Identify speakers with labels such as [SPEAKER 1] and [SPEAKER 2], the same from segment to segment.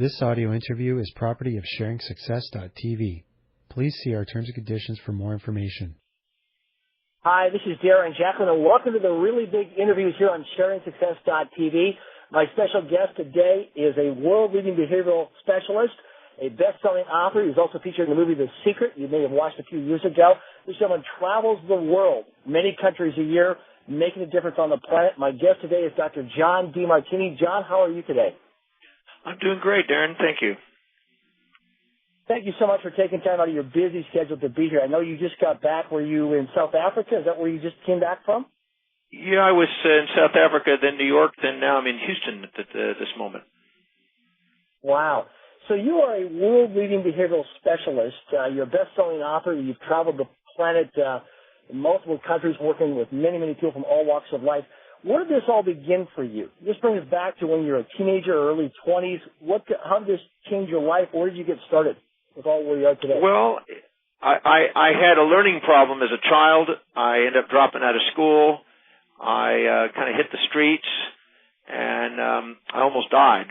[SPEAKER 1] This audio interview is property of SharingSuccess.tv. Please see our terms and conditions for more information.
[SPEAKER 2] Hi, this is Darren Jacklin, and welcome to the really big interviews here on SharingSuccess.tv. My special guest today is a world-leading behavioral specialist, a best-selling author. He's also featured in the movie The Secret. You may have watched a few years ago. This gentleman travels the world, many countries a year, making a difference on the planet. My guest today is Dr. John Demartini. John, how are you today?
[SPEAKER 3] I'm doing great, Darren. Thank you.
[SPEAKER 2] Thank you so much for taking time out of your busy schedule to be here. I know you just got back. Were you in South Africa? Is that where you just came back from?
[SPEAKER 3] Yeah, I was in South Africa, then New York, then now I'm in Houston at this moment.
[SPEAKER 2] Wow. So you are a world-leading behavioral specialist. You're a best-selling author. You've traveled the planet in multiple countries, working with many, many people from all walks of life. Where did this all begin for you? This brings us back to when you were a teenager, early 20s. How did this change your life? Where did you get started with all where you are today?
[SPEAKER 3] Well, I had a learning problem as a child. I ended up dropping out of school. I kind of hit the streets, and I almost died.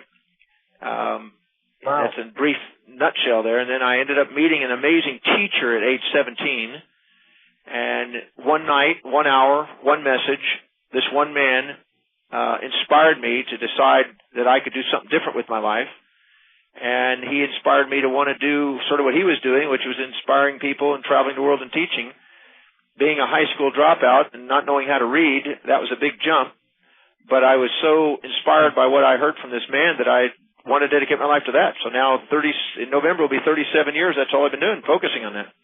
[SPEAKER 2] Wow.
[SPEAKER 3] That's a brief nutshell there. And then I ended up meeting an amazing teacher at age 17. And one night, 1 hour, one message, this one man inspired me to decide that I could do something different with my life. And he inspired me to want to do sort of what he was doing, which was inspiring people and traveling the world and teaching. Being a high school dropout and not knowing how to read, that was a big jump. But I was so inspired by what I heard from this man that I want to dedicate my life to that. So now in November will be 37 years. That's all I've been doing, focusing on that.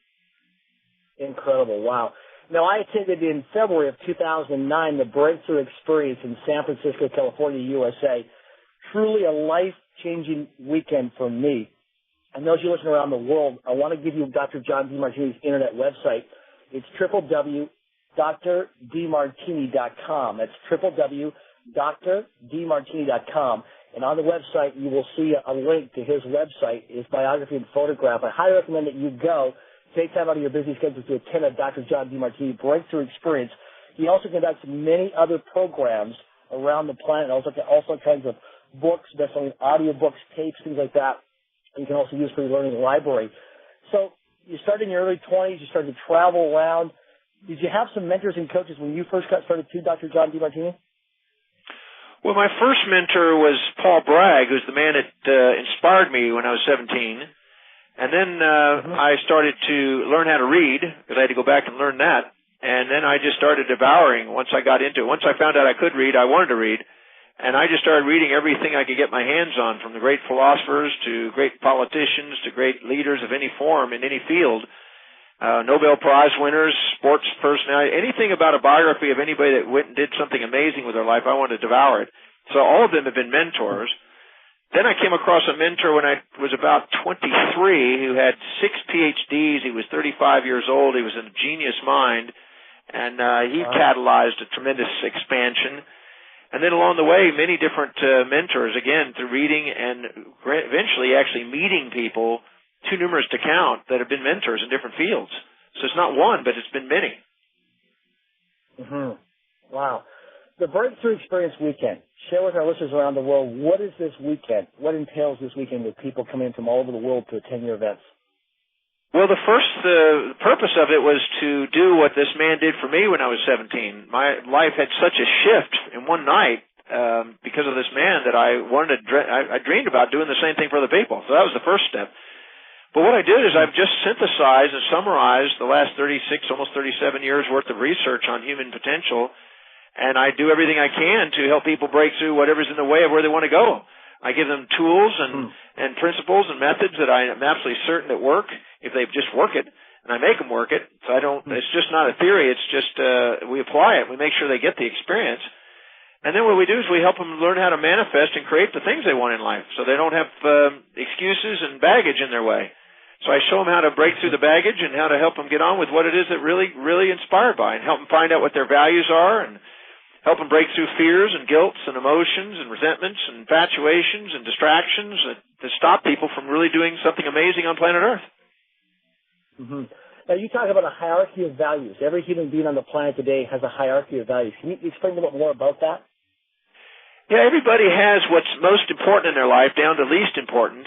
[SPEAKER 2] Incredible. Wow. Now, I attended in February of 2009 the Breakthrough Experience in San Francisco, California, USA. Truly a life-changing weekend for me. And those you listen around the world, I want to give you Dr. John Demartini's internet website. It's www.drdemartini.com. That's www.drdemartini.com. And on the website, you will see a link to his website, his biography and photograph. I highly recommend that you go. Take time out of your busy schedule to attend a Dr. John Demartini Breakthrough Experience. He also conducts many other programs around the planet, also kinds of books, best-selling audio books, tapes, things like that. You can also use for your learning library. So you started in your early 20s. You started to travel around. Did you have some mentors and coaches when you first got started too, Dr. John Demartini?
[SPEAKER 3] Well, my first mentor was Paul Bragg, who's the man that inspired me when I was 17. And then I started to learn how to read, because I had to go back and learn that. And then I just started devouring once I got into it. Once I found out I could read, I wanted to read. And I just started reading everything I could get my hands on, from the great philosophers to great politicians to great leaders of any form in any field, Nobel Prize winners, sports personality, anything about a biography of anybody that went and did something amazing with their life, I wanted to devour it. So all of them have been mentors. Then I came across a mentor when I was about 23 who had 6 PhDs. He was 35 years old. He was a genius mind, and he catalyzed a tremendous expansion. And then along the way, many different mentors, again, through reading and eventually actually meeting people, too numerous to count, that have been mentors in different fields. So it's not one, but it's been many.
[SPEAKER 2] Mm-hmm. Wow. The Breakthrough Experience Weekend. Share with our listeners around the world, what is this weekend? What entails this weekend with people coming in from all over the world to attend your events?
[SPEAKER 3] Well, the first purpose of it was to do what this man did for me when I was 17. My life had such a shift in one night because of this man that I dreamed about doing the same thing for other people. So that was the first step. But what I did is I've just synthesized and summarized the last 36, almost 37 years worth of research on human potential. And I do everything I can to help people break through whatever's in the way of where they want to go. I give them tools and principles and methods that I am absolutely certain that work if they just work it, and I make them work it. So it's just not a theory. It's just we apply it. We make sure they get the experience. And then what we do is we help them learn how to manifest and create the things they want in life so they don't have excuses and baggage in their way. So I show them how to break through the baggage and how to help them get on with what it is that really inspired by, and help them find out what their values are, and help them break through fears and guilts and emotions and resentments and infatuations and distractions that stop people from really doing something amazing on planet Earth.
[SPEAKER 2] Mm-hmm. Now, you talk about a hierarchy of values. Every human being on the planet today has a hierarchy of values. Can you explain a little bit more about that?
[SPEAKER 3] Yeah, everybody has what's most important in their life down to least important,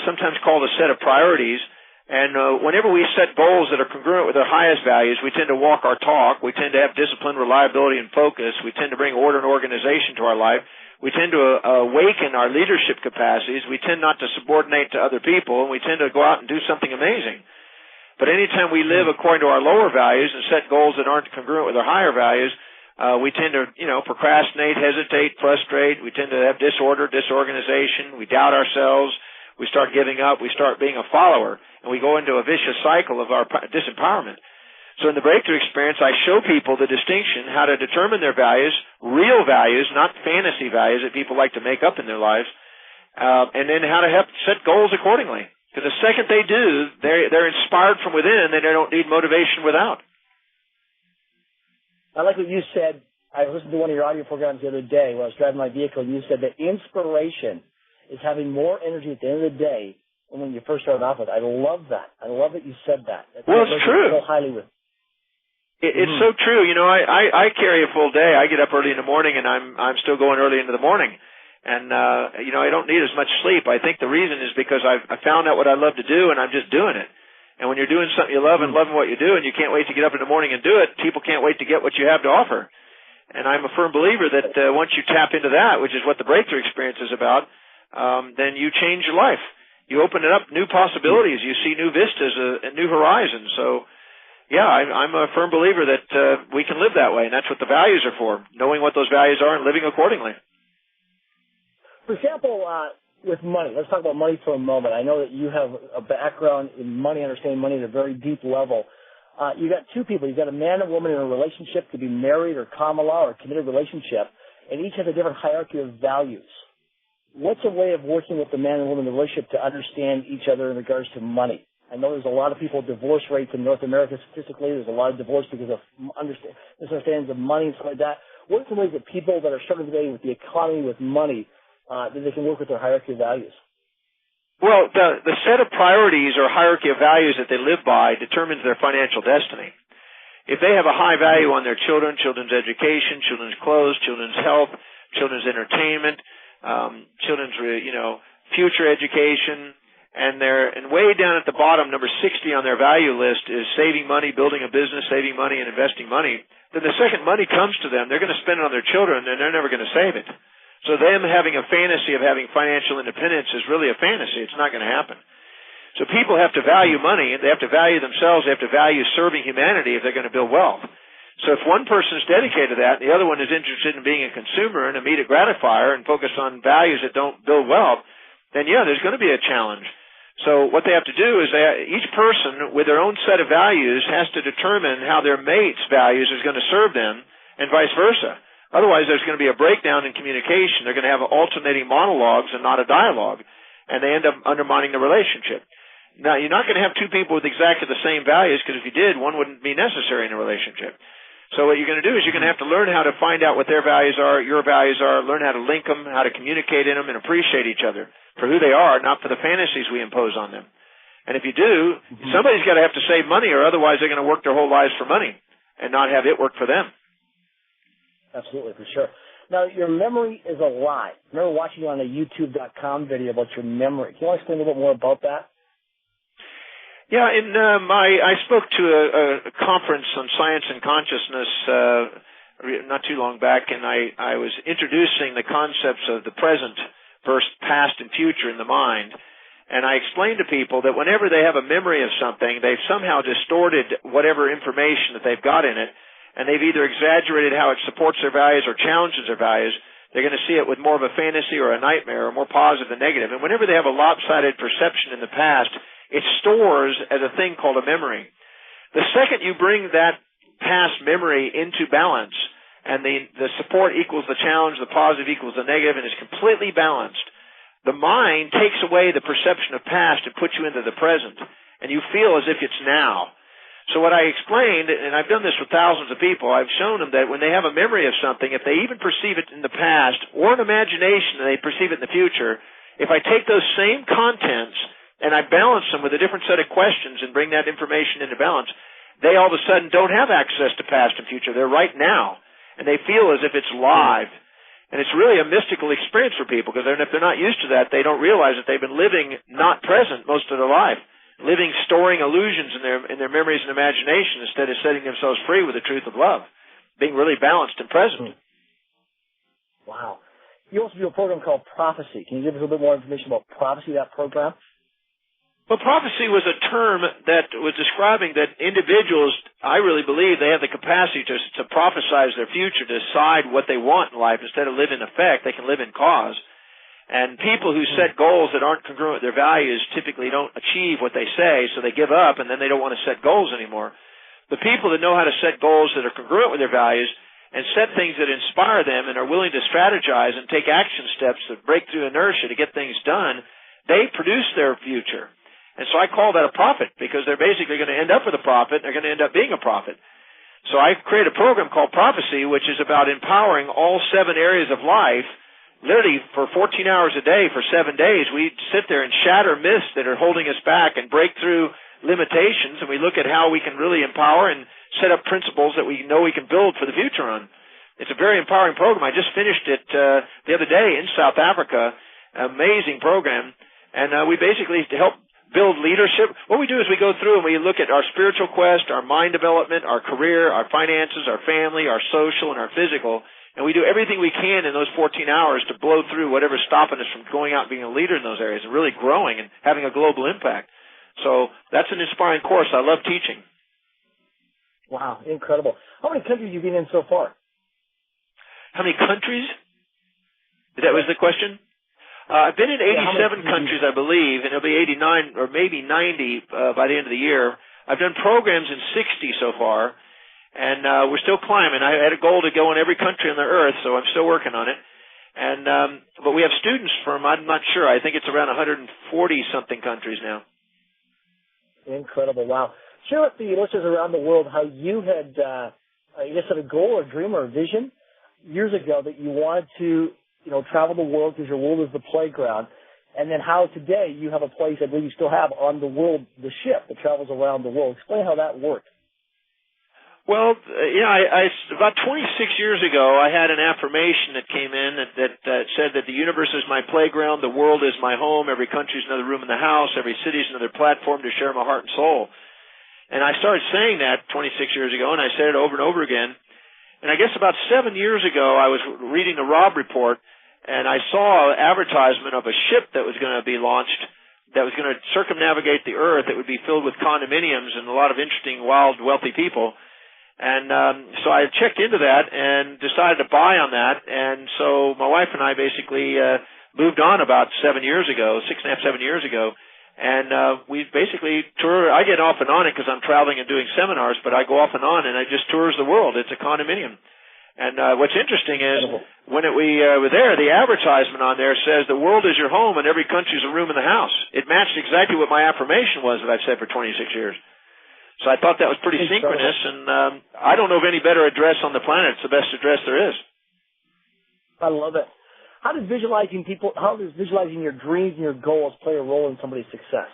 [SPEAKER 3] sometimes called a set of priorities. And whenever we set goals that are congruent with our highest values, we tend to walk our talk. We tend to have discipline, reliability, and focus. We tend to bring order and organization to our life. We tend to awaken our leadership capacities. We tend not to subordinate to other people, and we tend to go out and do something amazing. But anytime we live according to our lower values and set goals that aren't congruent with our higher values, we tend to, procrastinate, hesitate, frustrate. We tend to have disorder, disorganization. We doubt ourselves. We start giving up. We start being a follower. And we go into a vicious cycle of our disempowerment. So in the breakthrough experience, I show people the distinction, how to determine their values, real values, not fantasy values that people like to make up in their lives, and then how to help set goals accordingly. Because the second they do, they're inspired from within, and they don't need motivation without.
[SPEAKER 2] I like what you said. I listened to one of your audio programs the other day when I was driving my vehicle, and you said that inspiration is having more energy at the end of the day than when you first started off with. I love that. I love that you said that.
[SPEAKER 3] Well, it's true.
[SPEAKER 2] So highly with.
[SPEAKER 3] It's so true. I carry a full day. I get up early in the morning, and I'm still going early into the morning. And, I don't need as much sleep. I think the reason is because I found out what I love to do, and I'm just doing it. And when you're doing something you love and loving what you do, and you can't wait to get up in the morning and do it, people can't wait to get what you have to offer. And I'm a firm believer that once you tap into that, which is what the breakthrough experience is about, then you change your life. You open it up new possibilities. You see new vistas and new horizons. So, yeah, I'm a firm believer that we can live that way, and that's what the values are for, knowing what those values are and living accordingly.
[SPEAKER 2] For example, with money, let's talk about money for a moment. I know that you have a background in money, understanding money at a very deep level. You got two people. You've got a man and woman in a relationship, could be married or common law or a committed relationship, and each has a different hierarchy of values. What's a way of working with the man and woman in the relationship to understand each other in regards to money? I know there's a lot of people, divorce rates in North America statistically. There's a lot of divorce because of misunderstandings of money and stuff like that. What are some ways that people that are struggling today with the economy, with money, that they can work with their hierarchy of values?
[SPEAKER 3] Well, the set of priorities or hierarchy of values that they live by determines their financial destiny. If they have a high value on their children, children's education, children's clothes, children's health, children's entertainment, children's, future education, and way down at the bottom, number 60 on their value list is saving money, building a business, saving money, and investing money, then the second money comes to them, they're going to spend it on their children, and they're never going to save it. So them having a fantasy of having financial independence is really a fantasy. It's not going to happen. So people have to value money, and they have to value themselves. They have to value serving humanity if they're going to build wealth. So if one person is dedicated to that, and the other one is interested in being a consumer and immediate gratifier and focus on values that don't build wealth, then yeah, there's going to be a challenge. So what they have to do is each person with their own set of values has to determine how their mate's values is going to serve them, and vice versa. Otherwise, there's going to be a breakdown in communication. They're going to have alternating monologues and not a dialogue, and they end up undermining the relationship. Now, you're not going to have two people with exactly the same values, because if you did, one wouldn't be necessary in a relationship. So what you're going to do is you're going to have to learn how to find out what their values are, your values are, learn how to link them, how to communicate in them, and appreciate each other for who they are, not for the fantasies we impose on them. And if you do, somebody's got to have to save money, or otherwise they're going to work their whole lives for money and not have it work for them.
[SPEAKER 2] Absolutely, for sure. Now, your memory is a lie. I remember watching you on a YouTube.com video about your memory. Can you explain a little bit more about that?
[SPEAKER 3] Yeah, I spoke to a conference on science and consciousness not too long back, and I was introducing the concepts of the present versus past and future in the mind. And I explained to people that whenever they have a memory of something, they've somehow distorted whatever information that they've got in it, and they've either exaggerated how it supports their values or challenges their values. They're going to see it with more of a fantasy or a nightmare, or more positive than negative. And whenever they have a lopsided perception in the past, it stores as a thing called a memory. The second you bring that past memory into balance, and the support equals the challenge, the positive equals the negative, and is completely balanced, the mind takes away the perception of past and puts you into the present, and you feel as if it's now. So what I explained, and I've done this with thousands of people, I've shown them that when they have a memory of something, if they even perceive it in the past, or an imagination and they perceive it in the future, if I take those same contents and I balance them with a different set of questions and bring that information into balance, they all of a sudden don't have access to past and future. They're right now, and they feel as if it's live. And it's really a mystical experience for people, because if they're not used to that, they don't realize that they've been living not present most of their life, storing illusions in their memories and imagination instead of setting themselves free with the truth of love, being really balanced and present.
[SPEAKER 2] Wow. You also do a program called Prophecy. Can you give us a little bit more information about Prophecy, that program?
[SPEAKER 3] Well, prophecy was a term that was describing that individuals, I really believe, they have the capacity to prophesize their future, to decide what they want in life. Instead of live in effect, they can live in cause. And people who set goals that aren't congruent with their values typically don't achieve what they say, so they give up, and then they don't want to set goals anymore. The people that know how to set goals that are congruent with their values and set things that inspire them and are willing to strategize and take action steps that break through inertia to get things done, they produce their future. And so I call that a prophet, because they're basically going to end up with a prophet, and they're going to end up being a prophet. So I created a program called Prophecy, which is about empowering all 7 areas of life. Literally, for 14 hours a day, for 7 days, we sit there and shatter myths that are holding us back and break through limitations, and we look at how we can really empower and set up principles that we know we can build for the future on. It's a very empowering program. I just finished it the other day in South Africa. Amazing program. And we basically help build leadership. What we do is we go through and we look at our spiritual quest, our mind development, our career, our finances, our family, our social, and our physical, and we do everything we can in those 14 hours to blow through whatever's stopping us from going out and being a leader in those areas and really growing and having a global impact. So that's an inspiring course. I love teaching.
[SPEAKER 2] Wow, incredible. How many countries have you been in so far?
[SPEAKER 3] How many countries? That was the question? I've been in 87 countries, I believe, and it'll be 89 or maybe 90 by the end of the year. I've done programs in 60 so far, and we're still climbing. I had a goal to go in every country on the earth, so I'm still working on it. And but we have students from, I'm not sure, I think it's around 140-something countries now.
[SPEAKER 2] Incredible. Wow. Share with the listeners around the world how you had, I guess, a goal or dream or a vision years ago that you wanted to travel the world, because your world is the playground, and then how today you have a place, I believe you still have, on the world, the ship that travels around the world. Explain how that worked.
[SPEAKER 3] Well, I about 26 years ago, I had an affirmation that came in that said that the universe is my playground, the world is my home, every country is another room in the house, every city is another platform to share my heart and soul. And I started saying that 26 years ago, and I said it over and over again. And I guess about 7 years ago, I was reading the Robb Report, and I saw an advertisement of a ship that was going to be launched that was going to circumnavigate the earth. It would be filled with condominiums and a lot of interesting, wild, wealthy people. And so I checked into that and decided to buy on that. And so my wife and I basically moved on about 7 years ago, 6.5, 7 years ago. And we basically tour. I get off and on it because I'm traveling and doing seminars, but I go off and on, and I just tours the world. It's a condominium. And what's interesting is when we were there, the advertisement on there says the world is your home and every country is a room in the house. It matched exactly what my affirmation was that I've said for 26 years. So I thought that was pretty synchronous, and I don't know of any better address on the planet. It's the best address there is.
[SPEAKER 2] I love it. How does visualizing your dreams and your goals play a role in somebody's success?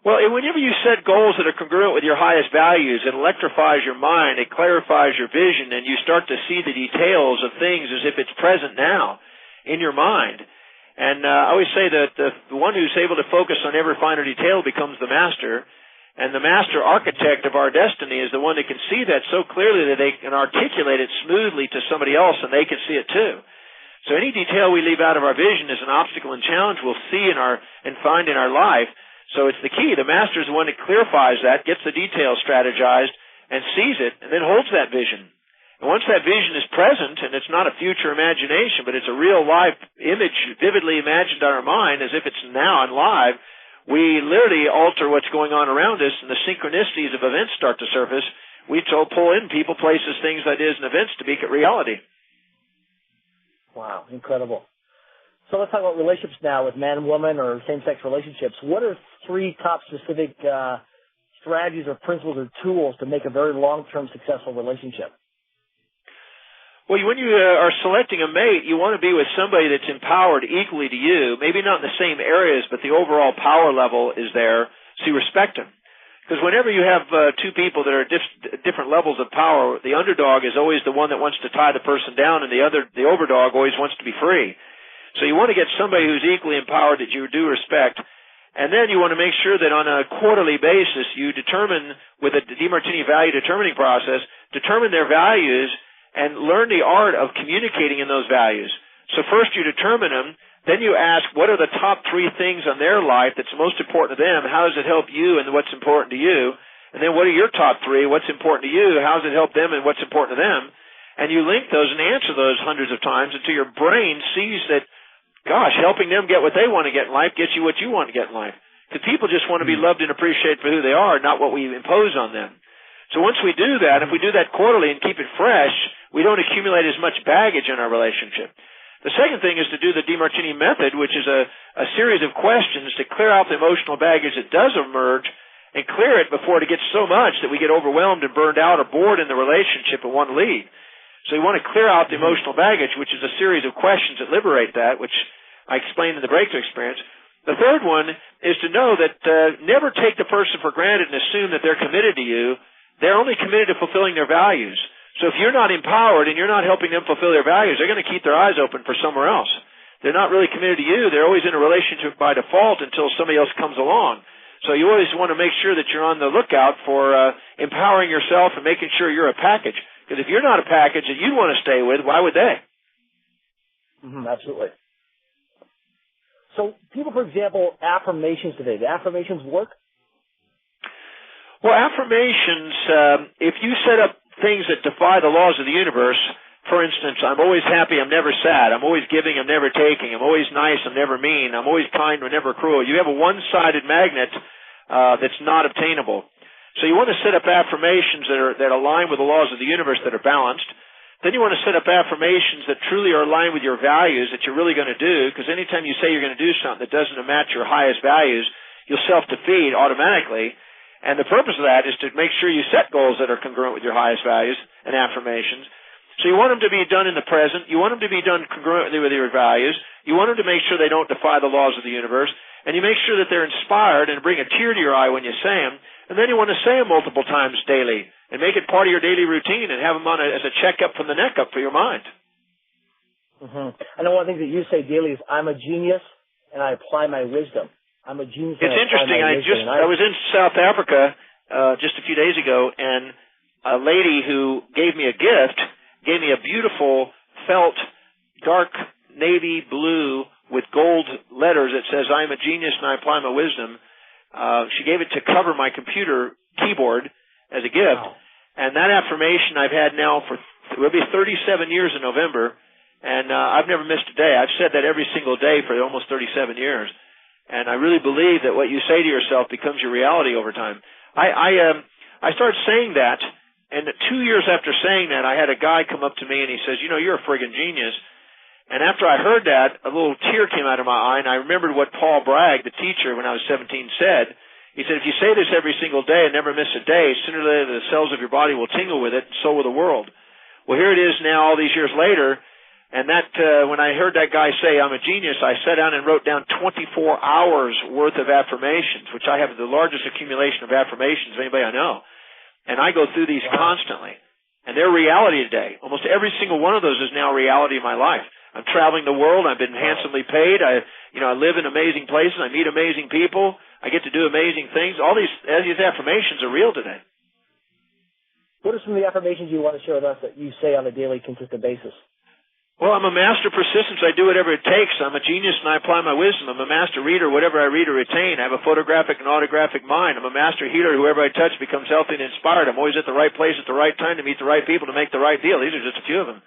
[SPEAKER 3] Well, whenever you set goals that are congruent with your highest values, it electrifies your mind, it clarifies your vision, and you start to see the details of things as if it's present now in your mind. And I always say that the one who's able to focus on every finer detail becomes the master, and the master architect of our destiny is the one that can see that so clearly that they can articulate it smoothly to somebody else, and they can see it too. So any detail we leave out of our vision is an obstacle and challenge we'll see and find in our life. So it's the key. The master is the one that clarifies that, gets the details strategized, and sees it, and then holds that vision. And once that vision is present, and it's not a future imagination, but it's a real live image vividly imagined on our mind as if it's now and live, we literally alter what's going on around us, and the synchronicities of events start to surface. We pull in people, places, things, ideas, and events to make it reality.
[SPEAKER 2] Wow, incredible. So let's talk about relationships now with man and woman or same-sex relationships. What are 3 top specific strategies or principles or tools to make a very long-term successful relationship?
[SPEAKER 3] Well, when you are selecting a mate, you want to be with somebody that's empowered equally to you, maybe not in the same areas, but the overall power level is there, so you respect them. Because whenever you have two people that are different levels of power, the underdog is always the one that wants to tie the person down, and the overdog always wants to be free. So you want to get somebody who's equally empowered that you do respect, and then you want to make sure that on a quarterly basis you determine, with a DeMartini value determining process, determine their values and learn the art of communicating in those values. So first you determine them. Then you ask, what are the top 3 things on their life that's most important to them? How does it help you and what's important to you? And then what are your top 3? What's important to you? How does it help them and what's important to them? And you link those and answer those hundreds of times until your brain sees that, gosh, helping them get what they want to get in life gets you what you want to get in life. Because people just want to be loved and appreciated for who they are, not what we impose on them. So once we do that, if we do that quarterly and keep it fresh, we don't accumulate as much baggage in our relationship. The second thing is to do the DeMartini method, which is a series of questions to clear out the emotional baggage that does emerge and clear it before it gets so much that we get overwhelmed and burned out or bored in the relationship and want to leave. So you want to clear out the emotional baggage, which is a series of questions that liberate that, which I explained in the breakthrough experience. The third one is to know that never take the person for granted and assume that they're committed to you. They're only committed to fulfilling their values. So if you're not empowered and you're not helping them fulfill their values, they're going to keep their eyes open for somewhere else. They're not really committed to you. They're always in a relationship by default until somebody else comes along. So you always want to make sure that you're on the lookout for empowering yourself and making sure you're a package. Because if you're not a package that you'd want to stay with, why would they?
[SPEAKER 2] Absolutely. So people, for example, affirmations today. Do affirmations work?
[SPEAKER 3] Well, affirmations, if you set up things that defy the laws of the universe, for instance, I'm always happy, I'm never sad, I'm always giving, I'm never taking, I'm always nice, I'm never mean, I'm always kind, I'm never cruel. You have a one-sided magnet that's not obtainable. So you want to set up affirmations that align with the laws of the universe that are balanced. Then you want to set up affirmations that truly are aligned with your values that you're really going to do, because anytime you say you're going to do something that doesn't match your highest values, you'll self-defeat automatically. And the purpose of that is to make sure you set goals that are congruent with your highest values and affirmations. So you want them to be done in the present. You want them to be done congruently with your values. You want them to make sure they don't defy the laws of the universe. And you make sure that they're inspired and bring a tear to your eye when you say them. And then you want to say them multiple times daily and make it part of your daily routine and have them on as a checkup from the neck up for your mind.
[SPEAKER 2] I know one of the things that you say daily is, I'm a genius and I apply my wisdom. I'm a genius.
[SPEAKER 3] It's interesting. I was in South Africa just a few days ago, and a lady who gave me a gift gave me a beautiful felt dark navy blue with gold letters that says, I'm a genius and I apply my wisdom. She gave it to cover my computer keyboard as a gift.
[SPEAKER 2] Wow.
[SPEAKER 3] And that affirmation I've had now it will be 37 years in November, and I've never missed a day. I've said that every single day for almost 37 years. And I really believe that what you say to yourself becomes your reality over time. I started saying that, and 2 years after saying that, I had a guy come up to me and he says, you're a friggin' genius. And after I heard that, a little tear came out of my eye, and I remembered what Paul Bragg, the teacher, when I was 17, said. He said, if you say this every single day and never miss a day, sooner or later the cells of your body will tingle with it, and so will the world. Well, here it is now, all these years later. And that, when I heard that guy say, I'm a genius, I sat down and wrote down 24 hours worth of affirmations, which I have the largest accumulation of affirmations of anybody I know. And I go through these constantly. And they're reality today. Almost every single one of those is now reality in my life. I'm traveling the world. I've been handsomely paid. I live in amazing places. I meet amazing people. I get to do amazing things. All these affirmations are real today.
[SPEAKER 2] What are some of the affirmations you want to share with us that you say on a daily, consistent basis?
[SPEAKER 3] Well, I'm a master persistence. I do whatever it takes. I'm a genius and I apply my wisdom. I'm a master reader. Whatever I read or retain. I have a photographic and autographic mind. I'm a master healer. Whoever I touch becomes healthy and inspired. I'm always at the right place at the right time to meet the right people to make the right deal. These are just a few of them.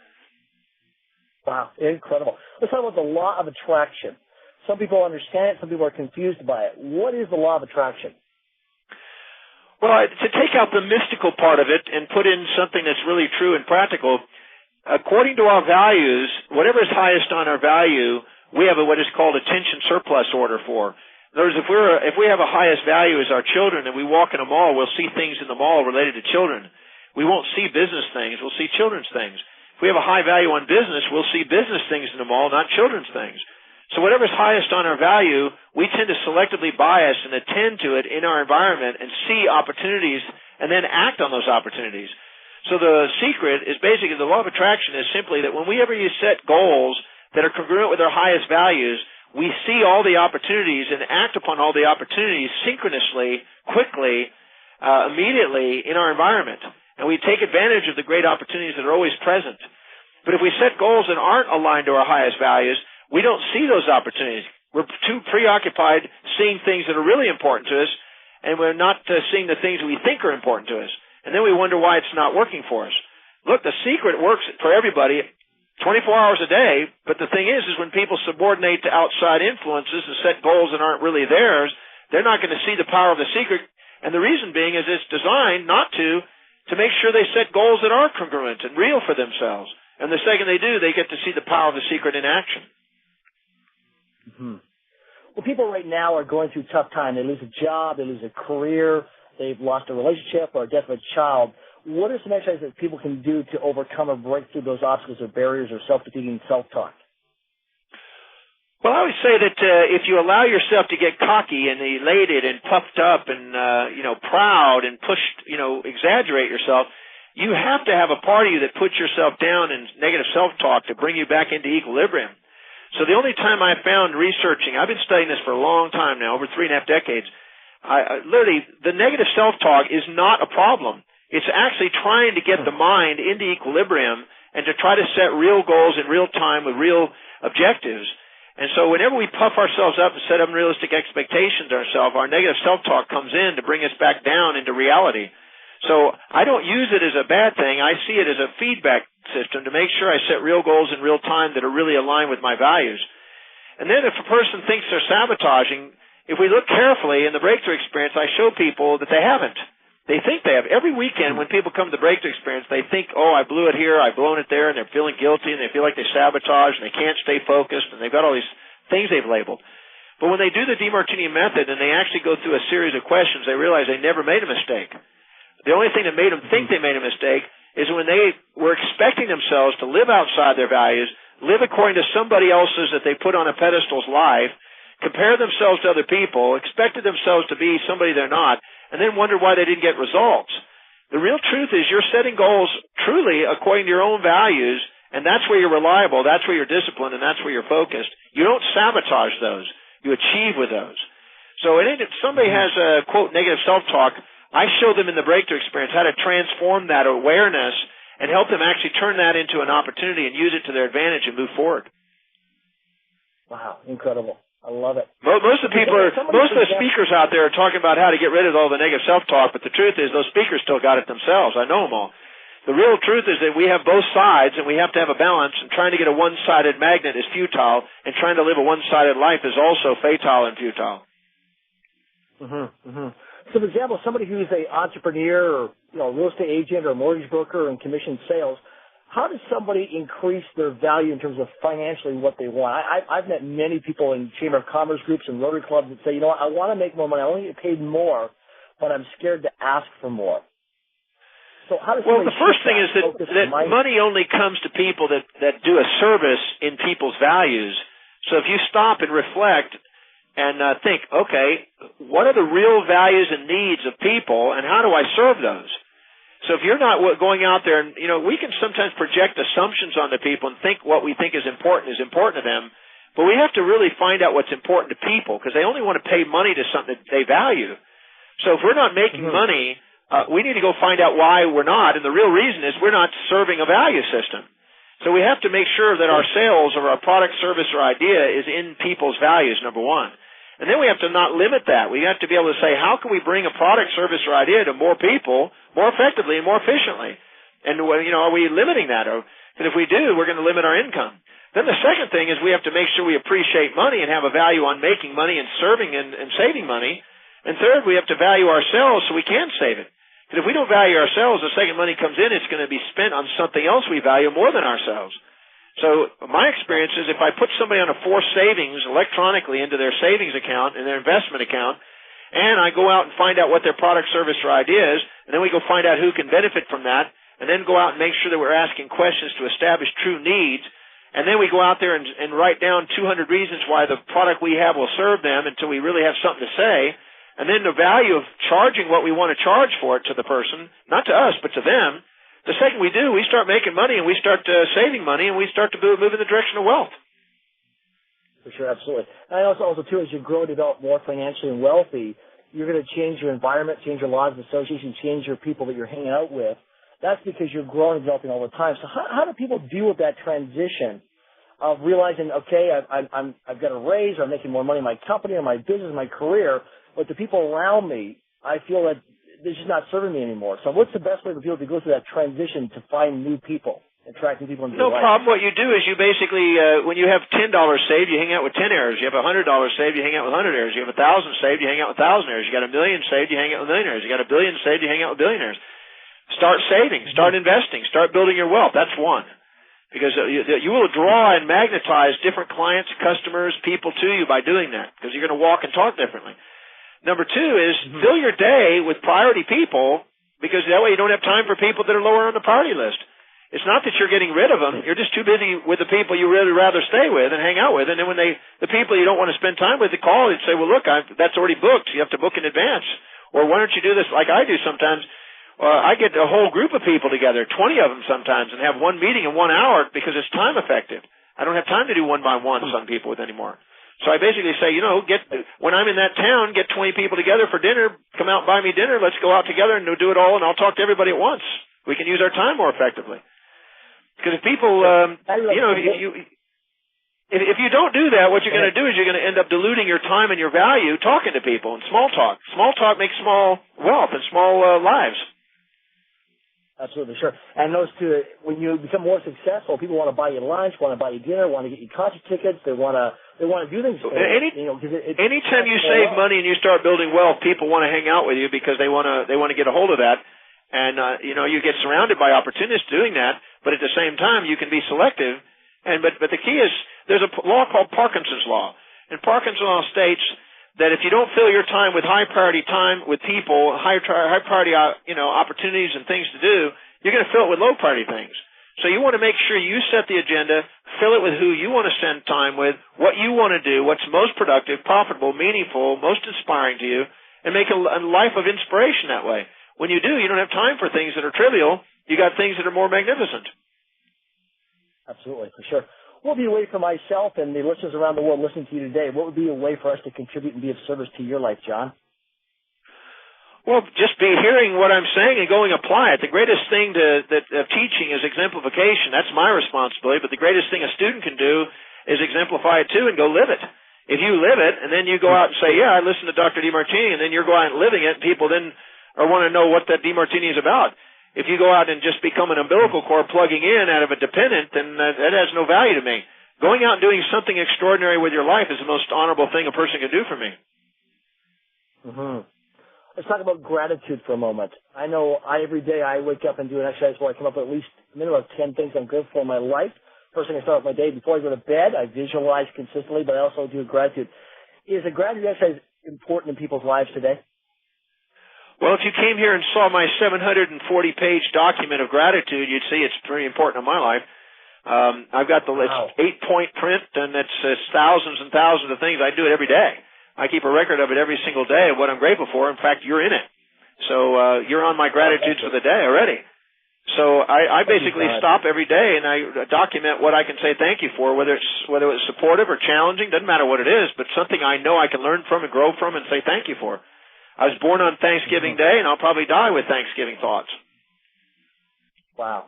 [SPEAKER 2] Wow, incredible. Let's talk about the law of attraction. Some people understand it. Some people are confused by it. What is the law of attraction?
[SPEAKER 3] Well, to take out the mystical part of it and put in something that's really true and practical, according to our values, whatever is highest on our value, we have what is called attention surplus order for. In other words, if we have a highest value as our children and we walk in a mall, we'll see things in the mall related to children. We won't see business things. We'll see children's things. If we have a high value on business, we'll see business things in the mall, not children's things. So whatever's highest on our value, we tend to selectively bias and attend to it in our environment and see opportunities and then act on those opportunities. So the secret is basically the law of attraction is simply that whenever you set goals that are congruent with our highest values, we see all the opportunities and act upon all the opportunities synchronously, quickly, immediately in our environment. And we take advantage of the great opportunities that are always present. But if we set goals that aren't aligned to our highest values, we don't see those opportunities. We're too preoccupied seeing things that are really important to us, and we're not seeing the things we think are important to us. And then we wonder why it's not working for us. Look, the secret works for everybody 24 hours a day, but the thing is when people subordinate to outside influences and set goals that aren't really theirs, they're not going to see the power of the secret. And the reason being is it's designed not to make sure they set goals that are congruent and real for themselves. And the second they do, they get to see the power of the secret in action.
[SPEAKER 2] Mm-hmm. Well, people right now are going through a tough time. They lose a job, they lose a career, they've lost a relationship or a death of a child. What are some exercises that people can do to overcome or break through those obstacles or barriers or self-defeating self-talk?
[SPEAKER 3] Well, I always say that if you allow yourself to get cocky and elated and puffed up and proud and exaggerate yourself, you have to have a part of you that puts yourself down in negative self-talk to bring you back into equilibrium. So the only time I found researching, I've been studying this for a long time now, over 3.5 decades, literally the negative self-talk is not a problem. It's actually trying to get the mind into equilibrium and to try to set real goals in real time with real objectives. And so whenever we puff ourselves up and set unrealistic expectations of ourselves, our negative self-talk comes in to bring us back down into reality. So I don't use it as a bad thing. I see it as a feedback system to make sure I set real goals in real time that are really aligned with my values. And then if a person thinks they're sabotaging, if we look carefully in the breakthrough experience, I show people that they haven't. They think they have. Every weekend when people come to the breakthrough experience, they think, oh, I blew it here, I've blown it there, and they're feeling guilty, and they feel like they sabotaged, and they can't stay focused, and they've got all these things they've labeled. But when they do the DeMartini method and they actually go through a series of questions, they realize they never made a mistake. The only thing that made them think they made a mistake is when they were expecting themselves to live outside their values, live according to somebody else's that they put on a pedestal's life, compare themselves to other people, expected themselves to be somebody they're not, and then wonder why they didn't get results. The real truth is you're setting goals truly according to your own values, and that's where you're reliable, that's where you're disciplined, and that's where you're focused. You don't sabotage those. You achieve with those. So if somebody has a, quote, negative self-talk, I show them in the breakthrough experience how to transform that awareness and help them actually turn that into an opportunity and use it to their advantage and move forward.
[SPEAKER 2] Wow, incredible. I love it.
[SPEAKER 3] Most of the speakers out there are talking about how to get rid of all the negative self-talk, but the truth is those speakers still got it themselves. I know them all. The real truth is that we have both sides, and we have to have a balance, and trying to get a one-sided magnet is futile, and trying to live a one-sided life is also fatal and futile.
[SPEAKER 2] So, for example, somebody who's an entrepreneur or real estate agent or mortgage broker in commission sales, how does somebody increase their value in terms of financially what they want? I've met many people in Chamber of Commerce groups and Rotary clubs that say, I want to make more money. I want to get paid more, but I'm scared to ask for more. So how does
[SPEAKER 3] the first thing is that money only comes to people that do a service in people's values. So if you stop and reflect and think, okay, what are the real values and needs of people, and how do I serve those? So if you're not going out there, and we can sometimes project assumptions onto people and think what we think is important to them, but we have to really find out what's important to people because they only want to pay money to something that they value. So if we're not making money, we need to go find out why we're not, and the real reason is we're not serving a value system. So we have to make sure that our sales or our product, service, or idea is in people's values, number one. And then we have to not limit that. We have to be able to say, how can we bring a product, service, or idea to more people more effectively and more efficiently? And, are we limiting that? And if we do, we're going to limit our income. Then the second thing is we have to make sure we appreciate money and have a value on making money and serving and saving money. And third, we have to value ourselves so we can save it. Because if we don't value ourselves, the second money comes in, it's going to be spent on something else we value more than ourselves. So my experience is if I put somebody on a forced savings electronically into their savings account and their investment account, and I go out and find out what their product, service, or idea is, and then we go find out who can benefit from that, and then go out and make sure that we're asking questions to establish true needs, And then we go out there and write down 200 reasons why the product we have will serve them until we really have something to say. And then the value of charging what we want to charge for it to the person, not to us, but to them. The second we do, we start making money and we start saving money and we start to move in the direction of wealth.
[SPEAKER 2] For sure, absolutely. And also, too, as you grow and develop more financially and wealthy, you're going to change your environment, change your laws of association, change your people that you're hanging out with. That's because you're growing and developing all the time. So how do people deal with that transition of realizing, okay, I've got a raise, or I'm making more money in my company or my business, my career, but the people around me, I feel that they're just not serving me anymore. So what's the best way for people to go through that transition to find new people, attract new people into their life?
[SPEAKER 3] No problem. What you do is you basically, when you have $10 saved, you hang out with 10 heirs. You have $100 saved, you hang out with 100 heirs. You have 1,000 saved, you hang out with 1,000 heirs. You got $1 million saved, you hang out with millionaires. You got $1 billion saved, you hang out with billionaires. Start saving, start investing, start building your wealth. That's one. Because you will draw and magnetize different clients, customers, people to you by doing that, because you're going to walk and talk differently. Number two is fill your day with priority people, because that way you don't have time for people that are lower on the priority list. It's not that you're getting rid of them. You're just too busy with the people you really rather stay with and hang out with. And then when the people you don't want to spend time with, they call and say, well, look, that's already booked. You have to book in advance. Or why don't you do this like I do sometimes? I get a whole group of people together, 20 of them sometimes, and have one meeting in 1 hour because it's time effective. I don't have time to do one by one some people with anymore. So I basically say, when I'm in that town, get 20 people together for dinner, come out and buy me dinner, let's go out together and do it all, and I'll talk to everybody at once. We can use our time more effectively. Because if people, if you don't do that, what you're going to do is you're going to end up diluting your time and your value talking to people and small talk. Small talk makes small wealth and small lives.
[SPEAKER 2] Absolutely, sure. And those two, when you become more successful, people want to buy you lunch, want to buy you dinner, want to get you concert tickets. They want to do things.
[SPEAKER 3] Anytime you save money and you start building wealth, people want to hang out with you because they want to get a hold of that. And you get surrounded by opportunities doing that. But at the same time, you can be selective. But the key is there's a law called Parkinson's law, and Parkinson's law states that if you don't fill your time with high priority time with people, high priority opportunities and things to do, you're going to fill it with low priority things. So you want to make sure you set the agenda, fill it with who you want to spend time with, what you want to do, what's most productive, profitable, meaningful, most inspiring to you, and make a life of inspiration that way. When you do, you don't have time for things that are trivial. You got things that are more magnificent.
[SPEAKER 2] Absolutely, for sure. What would be a way for myself and the listeners around the world listening to you today, what would be a way for us to contribute and be of service to your life, John?
[SPEAKER 3] Well, just be hearing what I'm saying and going apply it. The greatest thing of teaching is exemplification. That's my responsibility. But the greatest thing a student can do is exemplify it too and go live it. If you live it and then you go out and say, yeah, I listened to Dr. Demartini, and then you're going out and living it, people then want to know what that Demartini is about. If you go out and just become an umbilical cord plugging in out of a dependent, then that has no value to me. Going out and doing something extraordinary with your life is the most honorable thing a person can do for me.
[SPEAKER 2] Let's talk about gratitude for a moment. I know every day I wake up and do an exercise where I come up with at least a minimum of 10 things I'm grateful for in my life. First thing I start with my day, before I go to bed, I visualize consistently, but I also do gratitude. Is a gratitude exercise important in people's lives today?
[SPEAKER 3] Well, if you came here and saw my 740-page document of gratitude, you'd see it's very important in my life. I've got it's 8-point print, and it's thousands and thousands of things. I do it every day. I keep a record of it every single day of what I'm grateful for. In fact, you're in it. So you're on my gratitudes for the day already. So I basically stop every day and I document what I can say thank you for, whether it's supportive or challenging, doesn't matter what it is, but something I know I can learn from and grow from and say thank you for. I was born on Thanksgiving Day, and I'll probably die with Thanksgiving thoughts.
[SPEAKER 2] Wow.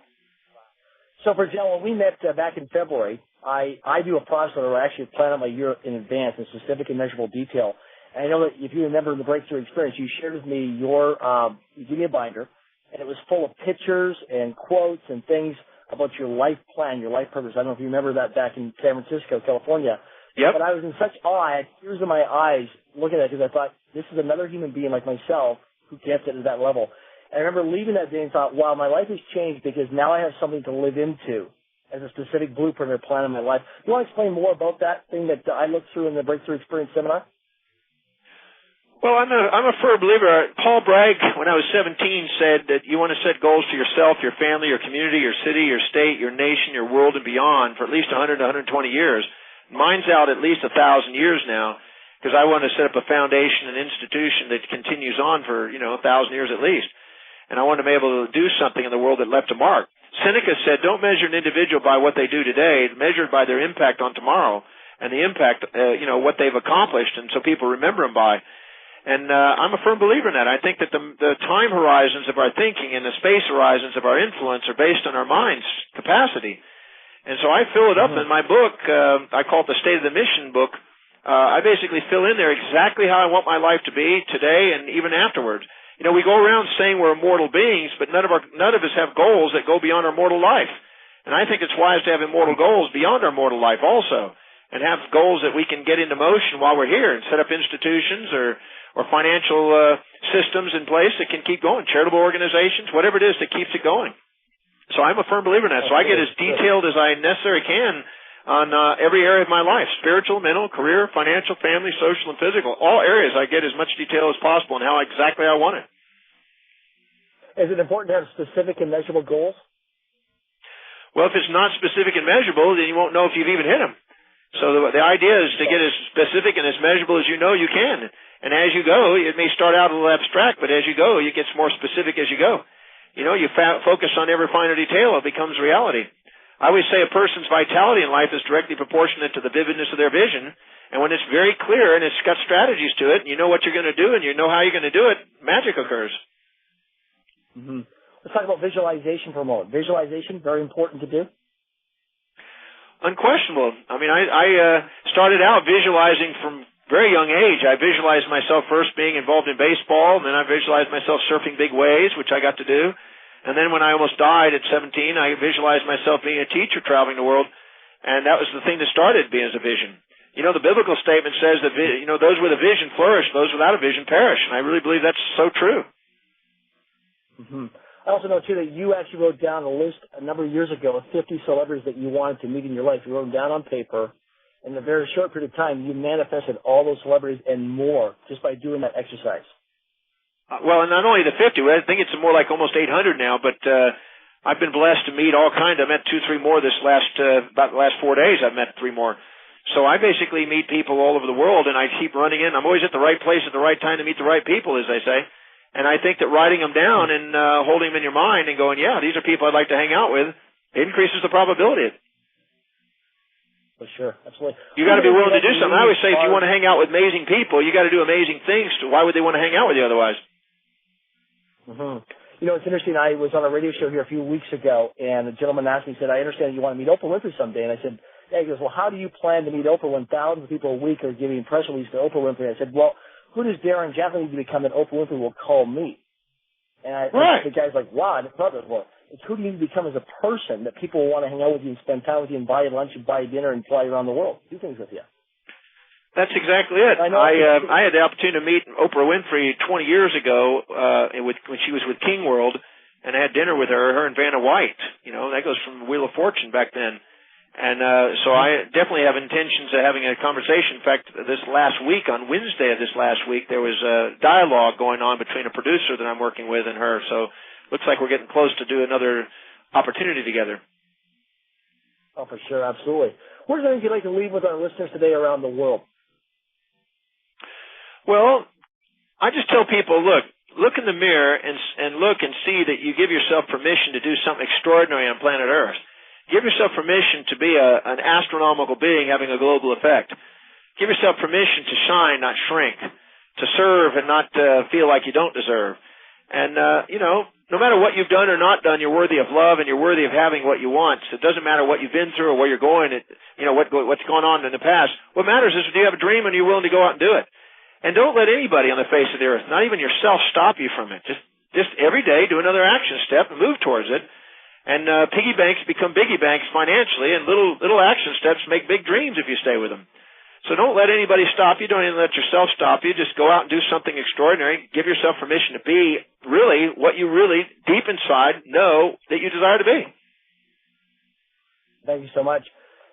[SPEAKER 2] So, for example, when we met back in February, I do a process where I actually plan out my year in advance in specific and measurable detail. And I know that if you remember in the Breakthrough Experience, you shared with me you gave me a binder, and it was full of pictures and quotes and things about your life plan, your life purpose. I don't know if you remember that back in San Francisco, California.
[SPEAKER 3] Yep.
[SPEAKER 2] But I was in such awe, I had tears in my eyes looking at it because I thought, this is another human being like myself who gets it at that level. And I remember leaving that day and thought, wow, my life has changed because now I have something to live into as a specific blueprint or plan in my life. Do you want to explain more about that thing that I looked through in the Breakthrough Experience seminar?
[SPEAKER 3] Well, I'm a firm believer. Paul Bragg, when I was 17, said that you want to set goals for yourself, your family, your community, your city, your state, your nation, your world, and beyond for at least 100 to 120 years. Mine's out at least 1,000 years now because I want to set up a foundation, an institution that continues on for, 1,000 years at least. And I want to be able to do something in the world that left a mark. Seneca said, don't measure an individual by what they do today, measure it by their impact on tomorrow and the impact, what they've accomplished, and so people remember them by. And I'm a firm believer in that. I think that the time horizons of our thinking and the space horizons of our influence are based on our mind's capacity. And so I fill it up in my book. I call it the State of the Mission book. I basically fill in there exactly how I want my life to be today and even afterwards. We go around saying we're immortal beings, but none of us have goals that go beyond our mortal life. And I think it's wise to have immortal goals beyond our mortal life also, and have goals that we can get into motion while we're here and set up institutions or financial systems in place that can keep going, charitable organizations, whatever it is that keeps it going. So I'm a firm believer in that. So I get as detailed as I necessarily can on every area of my life, spiritual, mental, career, financial, family, social, and physical. All areas I get as much detail as possible and how exactly I want it.
[SPEAKER 2] Is it important to have specific and measurable goals?
[SPEAKER 3] Well, if it's not specific and measurable, then you won't know if you've even hit them. So the idea is to get as specific and as measurable as you can. And as you go, it may start out a little abstract, but as you go, it gets more specific as you go. You focus on every finer detail, it becomes reality. I always say a person's vitality in life is directly proportionate to the vividness of their vision. And when it's very clear and it's got strategies to it, and you know what you're going to do and you know how you're going to do it, magic occurs.
[SPEAKER 2] Mm-hmm. Let's talk about visualization for a moment. Visualization, very important to do.
[SPEAKER 3] Unquestionable. I mean, I started out visualizing from very young age. I visualized myself first being involved in baseball, and then I visualized myself surfing big waves, which I got to do. And then when I almost died at 17, I visualized myself being a teacher traveling the world, and that was the thing that started me as a vision. The biblical statement says that, those with a vision flourish, those without a vision perish, and I really believe that's so true.
[SPEAKER 2] Mm-hmm. I also know, too, that you actually wrote down a list a number of years ago of 50 celebrities that you wanted to meet in your life. You wrote them down on paper. In a very short period of time, you manifested all those celebrities and more just by doing that exercise.
[SPEAKER 3] Well, and not only the 50, I think it's more like almost 800 now, but I've been blessed to meet all kinds. I met 2-3 more about the last 4 days. I've met 3 more. So I basically meet people all over the world, and I keep running in. I'm always at the right place at the right time to meet the right people, as they say. And I think that writing them down and holding them in your mind and going, yeah, these are people I'd like to hang out with, increases the probability.
[SPEAKER 2] For sure, absolutely.
[SPEAKER 3] You got to be willing to do something. I always say, if you want to hang out with amazing people, you got to do amazing things. Why would they want to hang out with you otherwise?
[SPEAKER 2] Mm-hmm. It's interesting. I was on a radio show here a few weeks ago, and a gentleman asked me, he said, I understand you want to meet Oprah Winfrey someday. And I said, yeah. He goes, well, how do you plan to meet Oprah when thousands of people a week are giving press releases to Oprah Winfrey? I said, well, who does Darren Jacklin need to become that Oprah Winfrey will call me? And the guy's like, wow, I didn't know that. Well, it's who do you need to become as a person that people will want to hang out with you and spend time with you and buy you lunch and buy you dinner and fly you around the world, do things with you.
[SPEAKER 3] That's exactly it. I had the opportunity to meet Oprah Winfrey 20 years ago when she was with King World, and I had dinner with her and Vanna White. That goes from Wheel of Fortune back then. And so I definitely have intentions of having a conversation. In fact, this last week, on Wednesday of this last week, there was a dialogue going on between a producer that I'm working with and her. So looks like we're getting close to do another opportunity together.
[SPEAKER 2] Oh, for sure, absolutely. What are the things you'd like to leave with our listeners today around the world?
[SPEAKER 3] Well, I just tell people, look in the mirror and look and see that you give yourself permission to do something extraordinary on planet Earth. Give yourself permission to be an astronomical being having a global effect. Give yourself permission to shine, not shrink, to serve and not feel like you don't deserve. And, no matter what you've done or not done, you're worthy of love and you're worthy of having what you want. So it doesn't matter what you've been through or where you're going, what's gone on in the past. What matters is, do you have a dream and you're willing to go out and do it? And don't let anybody on the face of the earth, not even yourself, stop you from it. Just every day do another action step and move towards it. And piggy banks become biggie banks financially, and little action steps make big dreams if you stay with them. So don't let anybody stop you. Don't even let yourself stop you. Just go out and do something extraordinary. Give yourself permission to be really what you really deep inside know that you desire to be.
[SPEAKER 2] Thank you so much.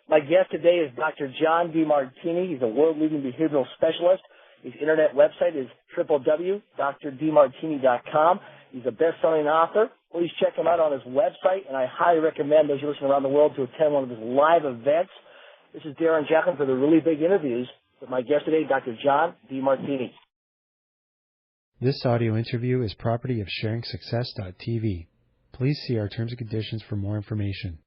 [SPEAKER 2] My guest today is Dr. John Demartini. He's a world-leading behavioral specialist. His internet website is www.drdmartini.com. He's a best-selling author. Please check him out on his website, and I highly recommend those who listen around the world to attend one of his live events. This is Darren Jacklin for the Really Big Interviews with my guest today, Dr. John DeMartini.
[SPEAKER 1] This audio interview is property of SharingSuccess.tv. Please see our terms and conditions for more information.